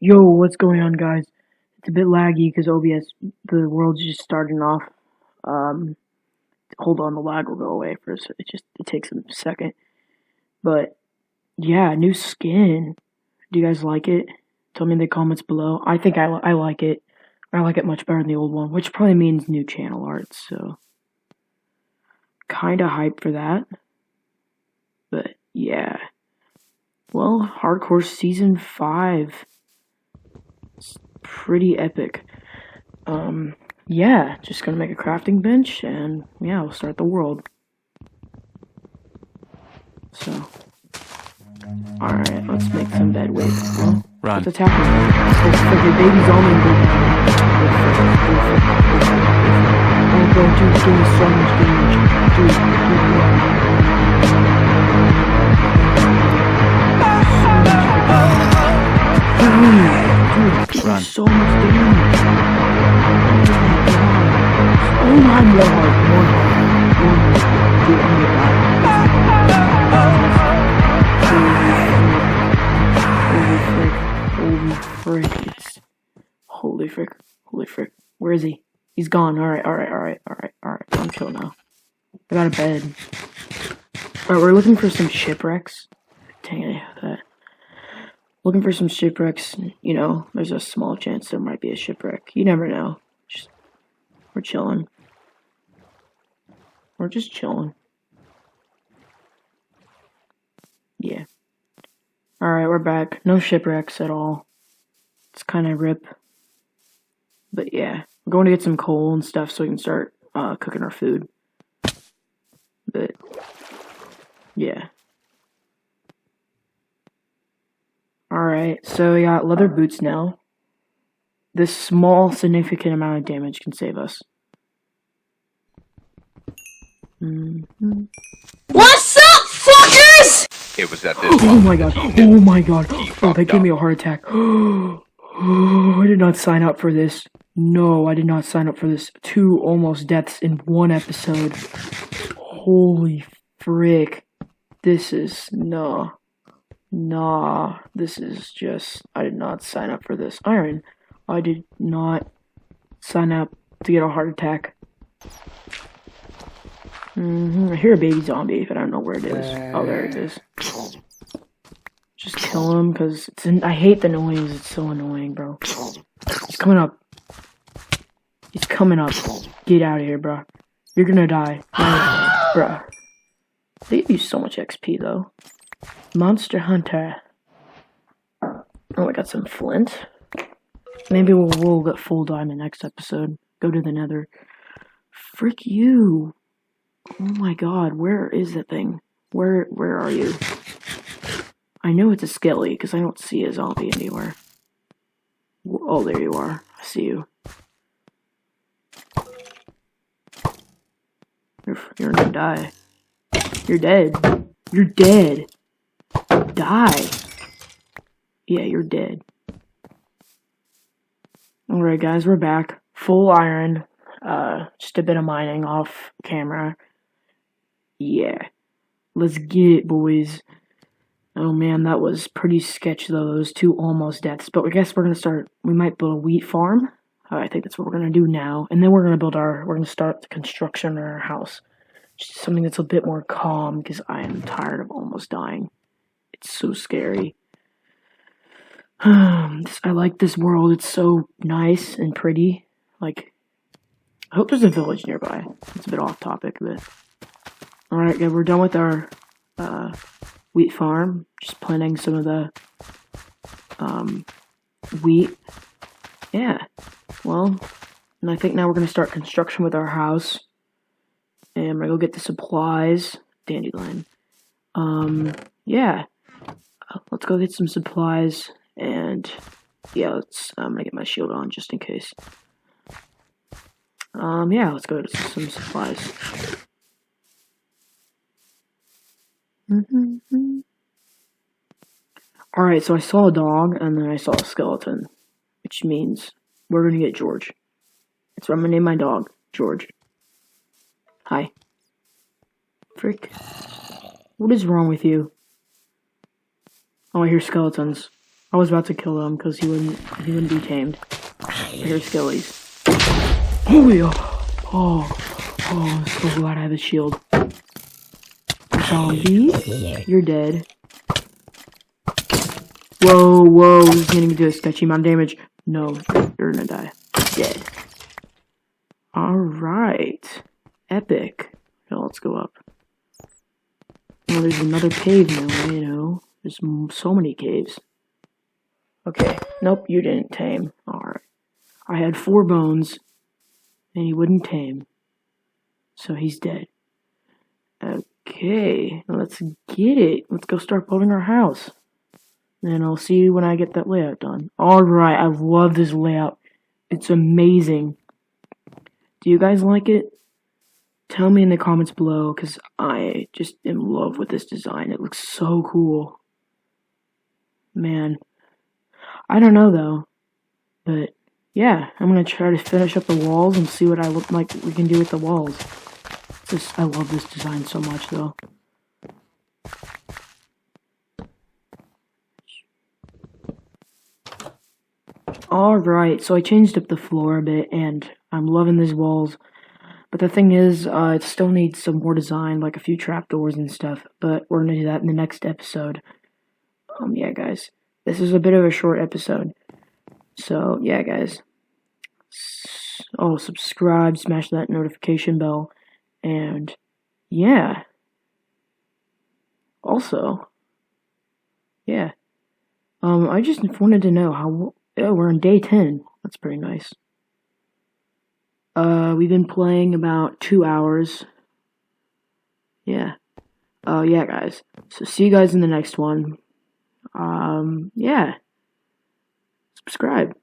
Yo, what's going on, guys? It's a bit laggy because OBS, the world's just starting off. Um, Hold on, the lag will go away for a second. It takes a second. But yeah, new skin. Do you guys like it? Tell me in the comments below. I think I like it. I like it much better than the old one, which probably means new channel art. So kind of hyped for that. But yeah, well, Hardcore Season 5. It's pretty epic. Yeah, just gonna make a crafting bench, and yeah, we'll start the world. So, alright, let's make some bed. Wait, well, Run. let's attack him. It's like a baby zombie. Oh, bro, dude, it's doing so much damage. Dude, dude, Run. so much damage. Oh my god, one heart. Dude, I'm gonna die. Holy frick. Holy frick. Where is he? He's gone. Alright. I'm chill now. I got a bed. Alright, we're looking for some shipwrecks. Dang it, that. Looking for some shipwrecks. You know, there's a small chance there might be a shipwreck. You never know. We're chilling. We're just chilling. Yeah. Alright, we're back. No shipwrecks at all. It's kind of rip. But yeah. We're going to get some coal and stuff so we can start cooking our food. But yeah. Alright, so we got leather boots now. This small, significant amount of damage can save us. What's up, fuckers? It was at this Oh my god. Oh my god. He Oh, that fucked gave me a up. heart attack. Oh, I did not sign up for this. No, I did not sign up for this. 2 almost deaths in 1 episode. Holy frick. This is... Nah. This is just... I did not sign up for this. Iron. I did not sign up to get a heart attack. I hear a baby zombie, but I don't know where it is. Oh, there it is. Just kill him, because I hate the noise. It's so annoying, bro. He's coming up. He's coming up. Get out of here, bro. You're gonna die. Bruh. They give you so much XP, though. Monster Hunter. Oh, I got some flint. Maybe we'll get full diamond next episode. Go to the nether. Frick you. Oh my god, where is that thing? Where are you? I know it's a skelly, because I don't see a zombie anywhere. Oh, there you are. I see you. You're gonna die. You're dead. You're dead. Die. Yeah, you're dead. Alright guys, we're back. Full iron. Just a bit of mining off camera. Yeah. Let's get it, boys. Oh man, that was pretty sketchy though, those 2 almost deaths. But I guess we're gonna we might build a wheat farm. I think that's what we're gonna do now. And then we're gonna start the construction of our house. Just something that's a bit more calm, because I am tired of almost dying. It's so scary. I like this world. It's so nice and pretty. Like, I hope there's a village nearby. It's a bit off topic, but... Alright, yeah, we're done with our wheat farm. Just planting some of the wheat. Yeah. Well, and I think now we're going to start construction with our house. And we're going to go get the supplies. Dandelion. Yeah. Let's go get some supplies. And yeah, I'm gonna get my shield on just in case. Yeah, let's go to some supplies. Alright, so I saw a dog and then I saw a skeleton, which means we're gonna get George. That's what I'm gonna name my dog, George. Hi. Frick. What is wrong with you? Oh, I hear skeletons. I was about to kill him because he wouldn't be tamed. Here's Skillies. Oh yeah. Oh, I'm so glad I have a shield. Zombie, you're dead. Whoa, this is getting me to a sketchy amount of damage. No, you're gonna die. Dead. Alright. Epic. Now let's go up. Oh, there's another cave now, you know. There's so many caves. Okay, nope, you didn't tame. Alright. I had 4 bones, and he wouldn't tame. So he's dead. Okay, let's get it. Let's go start building our house. And I'll see you when I get that layout done. Alright, I love this layout. It's amazing. Do you guys like it? Tell me in the comments below, because I just am in love with this design. It looks so cool. Man. I don't know, though. But, yeah, I'm going to try to finish up the walls and see what I look like we can do with the walls. I love this design so much, though. Alright, so I changed up the floor a bit, and I'm loving these walls. But the thing is, it still needs some more design, like a few trapdoors and stuff. But we're going to do that in the next episode. Yeah, guys. This is a bit of a short episode. So, yeah, guys. Subscribe, smash that notification bell. And, yeah. Also, yeah. I just wanted to know how... Oh, we're on day 10. That's pretty nice. We've been playing about 2 hours. Yeah. Yeah, guys. So see you guys in the next one. Yeah. Subscribe.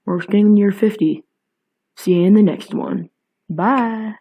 We're getting near 50. See you in the next one. Bye.